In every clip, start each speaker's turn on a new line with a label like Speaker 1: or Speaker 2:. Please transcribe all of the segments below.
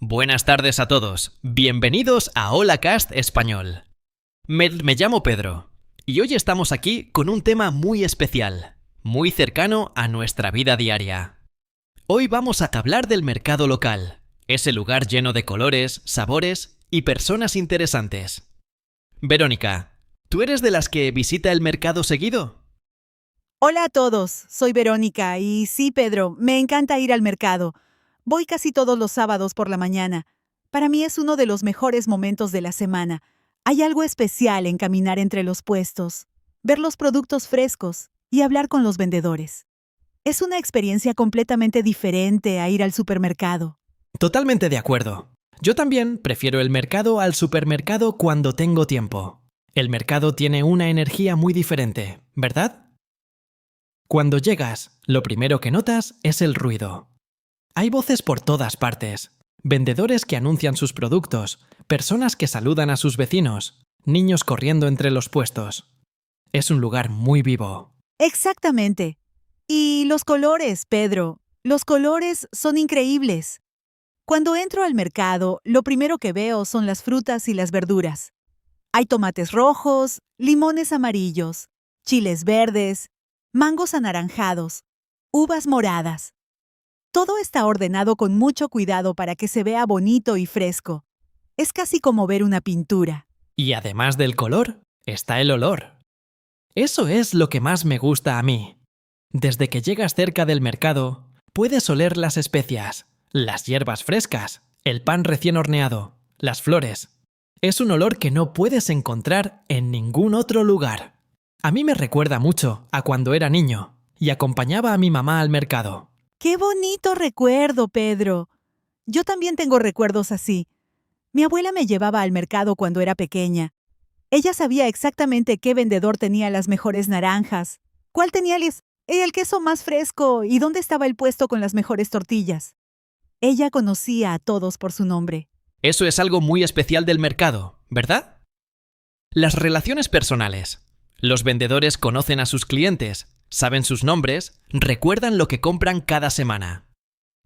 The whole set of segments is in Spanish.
Speaker 1: Buenas tardes a todos. Bienvenidos a HolaCast Español. Me llamo Pedro y hoy estamos aquí con un tema muy especial, muy cercano a nuestra vida diaria. Hoy vamos a hablar del mercado local, ese lugar lleno de colores, sabores y personas interesantes. Verónica, ¿tú eres de las que visita el mercado seguido?
Speaker 2: Hola a todos, soy Verónica y sí, Pedro, me encanta ir al mercado. Voy casi todos los sábados por la mañana. Para mí es uno de los mejores momentos de la semana. Hay algo especial en caminar entre los puestos, ver los productos frescos y hablar con los vendedores. Es una experiencia completamente diferente a ir al supermercado.
Speaker 1: Totalmente de acuerdo. Yo también prefiero el mercado al supermercado cuando tengo tiempo. El mercado tiene una energía muy diferente, ¿verdad? Cuando llegas, lo primero que notas es el ruido. Hay voces por todas partes, vendedores que anuncian sus productos, personas que saludan a sus vecinos, niños corriendo entre los puestos. Es un lugar muy vivo.
Speaker 2: Exactamente. Y los colores, Pedro, los colores son increíbles. Cuando entro al mercado, lo primero que veo son las frutas y las verduras. Hay tomates rojos, limones amarillos, chiles verdes, mangos anaranjados, uvas moradas. Todo está ordenado con mucho cuidado para que se vea bonito y fresco. Es casi como ver una pintura.
Speaker 1: Y además del color, está el olor. Eso es lo que más me gusta a mí. Desde que llegas cerca del mercado, puedes oler las especias, las hierbas frescas, el pan recién horneado, las flores. Es un olor que no puedes encontrar en ningún otro lugar. A mí me recuerda mucho a cuando era niño y acompañaba a mi mamá al mercado.
Speaker 2: ¡Qué bonito recuerdo, Pedro! Yo también tengo recuerdos así. Mi abuela me llevaba al mercado cuando era pequeña. Ella sabía exactamente qué vendedor tenía las mejores naranjas, cuál tenía el queso más fresco y dónde estaba el puesto con las mejores tortillas. Ella conocía a todos por su nombre.
Speaker 1: Eso es algo muy especial del mercado, ¿verdad? Las relaciones personales. Los vendedores conocen a sus clientes, saben sus nombres, recuerdan lo que compran cada semana.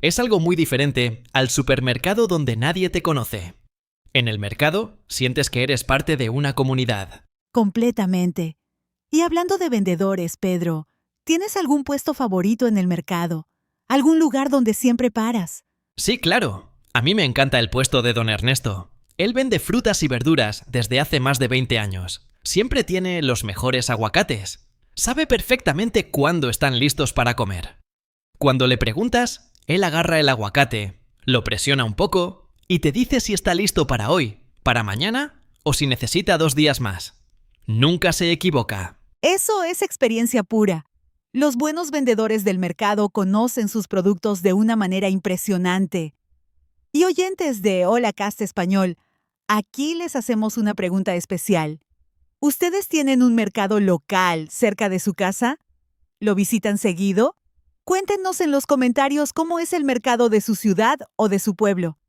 Speaker 1: Es algo muy diferente al supermercado donde nadie te conoce. En el mercado, sientes que eres parte de una comunidad.
Speaker 2: Completamente. Y hablando de vendedores, Pedro, ¿tienes algún puesto favorito en el mercado? ¿Algún lugar donde siempre paras?
Speaker 1: Sí, claro. A mí me encanta el puesto de don Ernesto. Él vende frutas y verduras desde hace más de 20 años. Siempre tiene los mejores aguacates. Sabe perfectamente cuándo están listos para comer. Cuando le preguntas, él agarra el aguacate, lo presiona un poco y te dice si está listo para hoy, para mañana o si necesita 2 días más. Nunca se equivoca.
Speaker 2: Eso es experiencia pura. Los buenos vendedores del mercado conocen sus productos de una manera impresionante. Y oyentes de Hola Cast Español, aquí les hacemos una pregunta especial. ¿Ustedes tienen un mercado local cerca de su casa? ¿Lo visitan seguido? Cuéntenos en los comentarios cómo es el mercado de su ciudad o de su pueblo.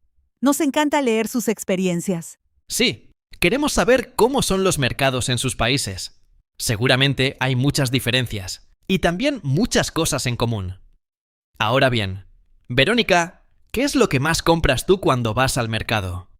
Speaker 2: Nos encanta leer sus experiencias.
Speaker 1: Sí, queremos saber cómo son los mercados en sus países. Seguramente hay muchas diferencias y también muchas cosas en común. Ahora bien, Verónica, ¿qué es lo que más compras tú cuando vas al mercado?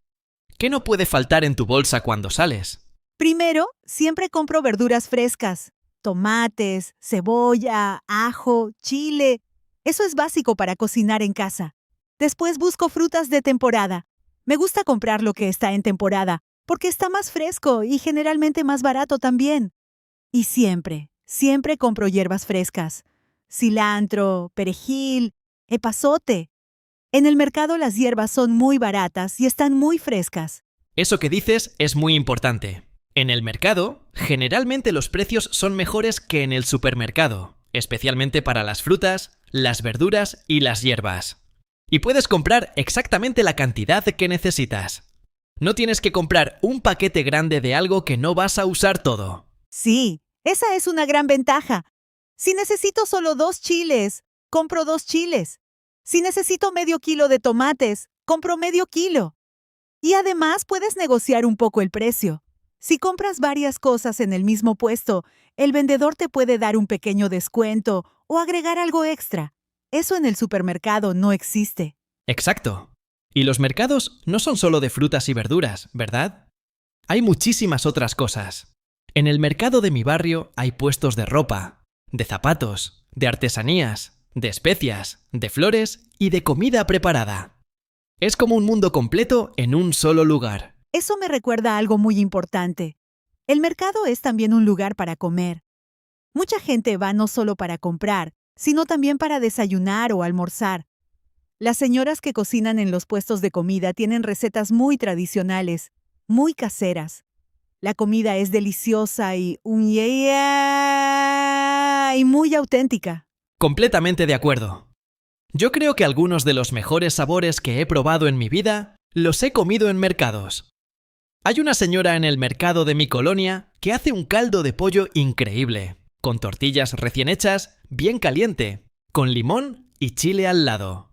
Speaker 1: ¿Qué no puede faltar en tu bolsa cuando sales?
Speaker 2: Primero, siempre compro verduras frescas. Tomates, cebolla, ajo, chile. Eso es básico para cocinar en casa. Después busco frutas de temporada. Me gusta comprar lo que está en temporada, porque está más fresco y generalmente más barato también. Y siempre compro hierbas frescas. Cilantro, perejil, epazote. En el mercado las hierbas son muy baratas y están muy frescas.
Speaker 1: Eso que dices es muy importante. En el mercado, generalmente los precios son mejores que en el supermercado, especialmente para las frutas, las verduras y las hierbas. Y puedes comprar exactamente la cantidad que necesitas. No tienes que comprar un paquete grande de algo que no vas a usar todo.
Speaker 2: Sí, esa es una gran ventaja. Si necesito solo 2 chiles, compro 2 chiles. Si necesito medio kilo de tomates, compro medio kilo. Y además puedes negociar un poco el precio. Si compras varias cosas en el mismo puesto, el vendedor te puede dar un pequeño descuento o agregar algo extra. Eso en el supermercado no existe.
Speaker 1: Exacto. Y los mercados no son solo de frutas y verduras, ¿verdad? Hay muchísimas otras cosas. En el mercado de mi barrio hay puestos de ropa, de zapatos, de artesanías, de especias, de flores y de comida preparada. Es como un mundo completo en un solo lugar.
Speaker 2: Eso me recuerda a algo muy importante. El mercado es también un lugar para comer. Mucha gente va no solo para comprar, sino también para desayunar o almorzar. Las señoras que cocinan en los puestos de comida tienen recetas muy tradicionales, muy caseras. La comida es deliciosa y muy auténtica.
Speaker 1: Completamente de acuerdo. Yo creo que algunos de los mejores sabores que he probado en mi vida los he comido en mercados. Hay una señora en el mercado de mi colonia que hace un caldo de pollo increíble, con tortillas recién hechas, bien caliente, con limón y chile al lado.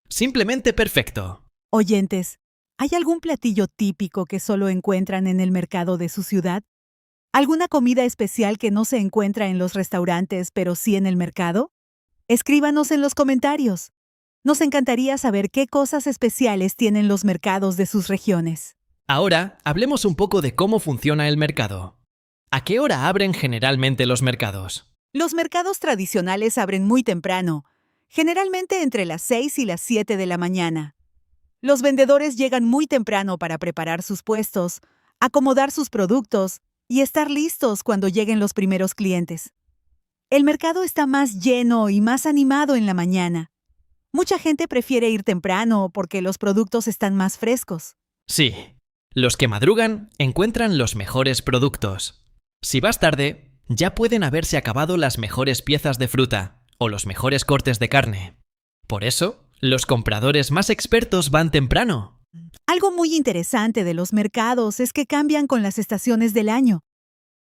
Speaker 1: Simplemente perfecto.
Speaker 2: Oyentes, ¿hay algún platillo típico que solo encuentran en el mercado de su ciudad? ¿Alguna comida especial que no se encuentra en los restaurantes, pero sí en el mercado? Escríbanos en los comentarios. Nos encantaría saber qué cosas especiales tienen los mercados de sus regiones.
Speaker 1: Ahora, hablemos un poco de cómo funciona el mercado. ¿A qué hora abren generalmente los mercados?
Speaker 2: Los mercados tradicionales abren muy temprano, generalmente entre las 6 y las 7 de la mañana. Los vendedores llegan muy temprano para preparar sus puestos, acomodar sus productos y estar listos cuando lleguen los primeros clientes. El mercado está más lleno y más animado en la mañana. Mucha gente prefiere ir temprano porque los productos están más frescos.
Speaker 1: Sí, los que madrugan encuentran los mejores productos. Si vas tarde, ya pueden haberse acabado las mejores piezas de fruta o los mejores cortes de carne. Por eso, los compradores más expertos van temprano.
Speaker 2: Algo muy interesante de los mercados es que cambian con las estaciones del año.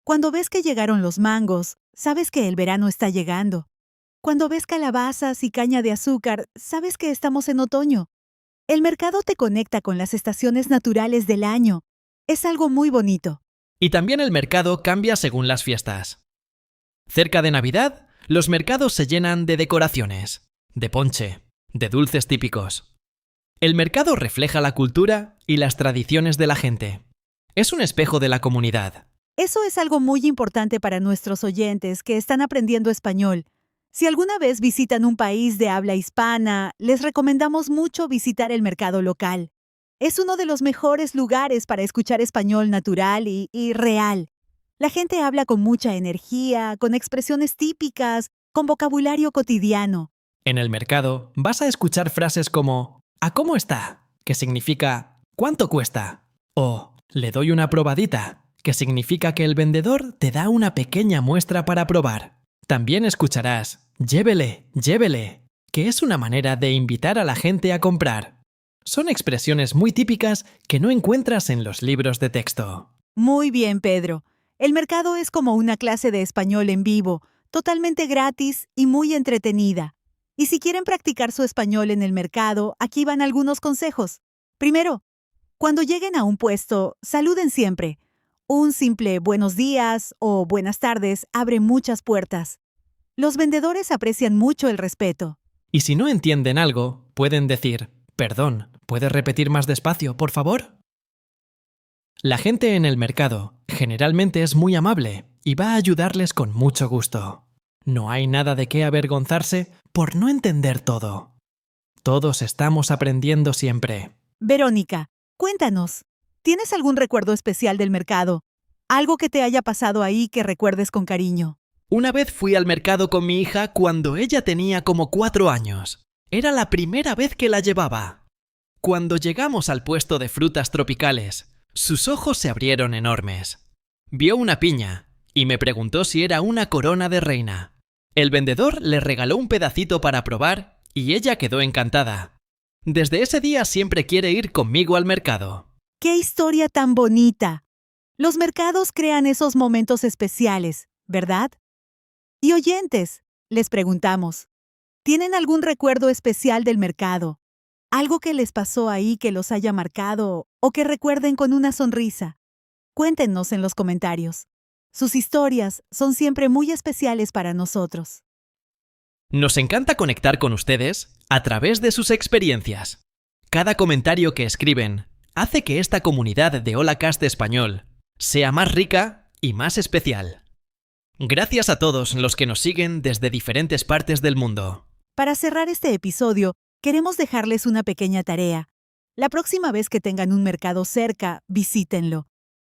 Speaker 2: Cuando ves que llegaron los mangos, sabes que el verano está llegando. Cuando ves calabazas y caña de azúcar, sabes que estamos en otoño. El mercado te conecta con las estaciones naturales del año. Es algo muy bonito.
Speaker 1: Y también el mercado cambia según las fiestas. Cerca de Navidad, los mercados se llenan de decoraciones, de ponche, de dulces típicos. El mercado refleja la cultura y las tradiciones de la gente. Es un espejo de la comunidad.
Speaker 2: Eso es algo muy importante para nuestros oyentes que están aprendiendo español. Si alguna vez visitan un país de habla hispana, les recomendamos mucho visitar el mercado local. Es uno de los mejores lugares para escuchar español natural y real. La gente habla con mucha energía, con expresiones típicas, con vocabulario cotidiano.
Speaker 1: En el mercado vas a escuchar frases como ¿a cómo está?, que significa ¿cuánto cuesta? O le doy una probadita, que significa que el vendedor te da una pequeña muestra para probar. También escucharás llévele, llévele, que es una manera de invitar a la gente a comprar. Son expresiones muy típicas que no encuentras en los libros de texto.
Speaker 2: Muy bien, Pedro. El mercado es como una clase de español en vivo, totalmente gratis y muy entretenida. Y si quieren practicar su español en el mercado, aquí van algunos consejos. Primero, cuando lleguen a un puesto, saluden siempre. Un simple buenos días o buenas tardes abre muchas puertas. Los vendedores aprecian mucho el respeto.
Speaker 1: Y si no entienden algo, pueden decir perdón, ¿puedes repetir más despacio, por favor? La gente en el mercado generalmente es muy amable y va a ayudarles con mucho gusto. No hay nada de qué avergonzarse por no entender todo. Todos estamos aprendiendo siempre.
Speaker 2: Verónica, cuéntanos, ¿tienes algún recuerdo especial del mercado? Algo que te haya pasado ahí que recuerdes con cariño.
Speaker 1: Una vez fui al mercado con mi hija cuando ella tenía como 4 años. Era la primera vez que la llevaba. Cuando llegamos al puesto de frutas tropicales, sus ojos se abrieron enormes. Vio una piña y me preguntó si era una corona de reina. El vendedor le regaló un pedacito para probar y ella quedó encantada. Desde ese día siempre quiere ir conmigo al mercado.
Speaker 2: ¡Qué historia tan bonita! Los mercados crean esos momentos especiales, ¿verdad? Y oyentes, les preguntamos, ¿tienen algún recuerdo especial del mercado? ¿Algo que les pasó ahí que los haya marcado o que recuerden con una sonrisa? Cuéntenos en los comentarios. Sus historias son siempre muy especiales para nosotros.
Speaker 1: Nos encanta conectar con ustedes a través de sus experiencias. Cada comentario que escriben hace que esta comunidad de Holacast Español sea más rica y más especial. Gracias a todos los que nos siguen desde diferentes partes del mundo.
Speaker 2: Para cerrar este episodio, queremos dejarles una pequeña tarea. La próxima vez que tengan un mercado cerca, visítenlo.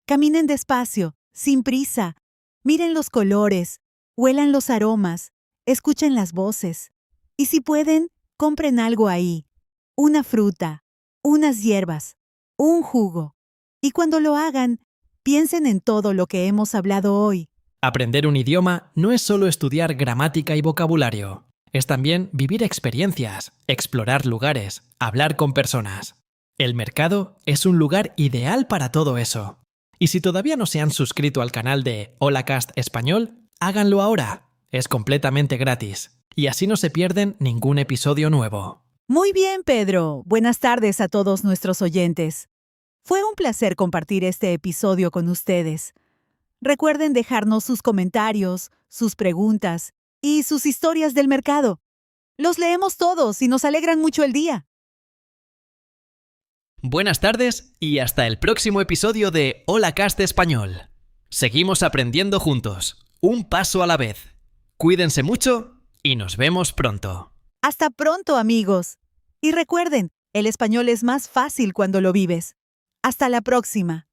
Speaker 2: Caminen despacio, sin prisa. Miren los colores, huelan los aromas, escuchen las voces. Y si pueden, compren algo ahí. Una fruta, unas hierbas, un jugo. Y cuando lo hagan, piensen en todo lo que hemos hablado hoy.
Speaker 1: Aprender un idioma no es solo estudiar gramática y vocabulario. Es también vivir experiencias, explorar lugares, hablar con personas. El mercado es un lugar ideal para todo eso. Y si todavía no se han suscrito al canal de Holacast Español, háganlo ahora. Es completamente gratis. Y así no se pierden ningún episodio nuevo.
Speaker 2: Muy bien, Pedro. Buenas tardes a todos nuestros oyentes. Fue un placer compartir este episodio con ustedes. Recuerden dejarnos sus comentarios, sus preguntas y sus historias del mercado. Los leemos todos y nos alegran mucho el día.
Speaker 1: Buenas tardes y hasta el próximo episodio de Holacast Español. Seguimos aprendiendo juntos, un paso a la vez. Cuídense mucho y nos vemos pronto.
Speaker 2: Hasta pronto, amigos. Y recuerden, el español es más fácil cuando lo vives. Hasta la próxima.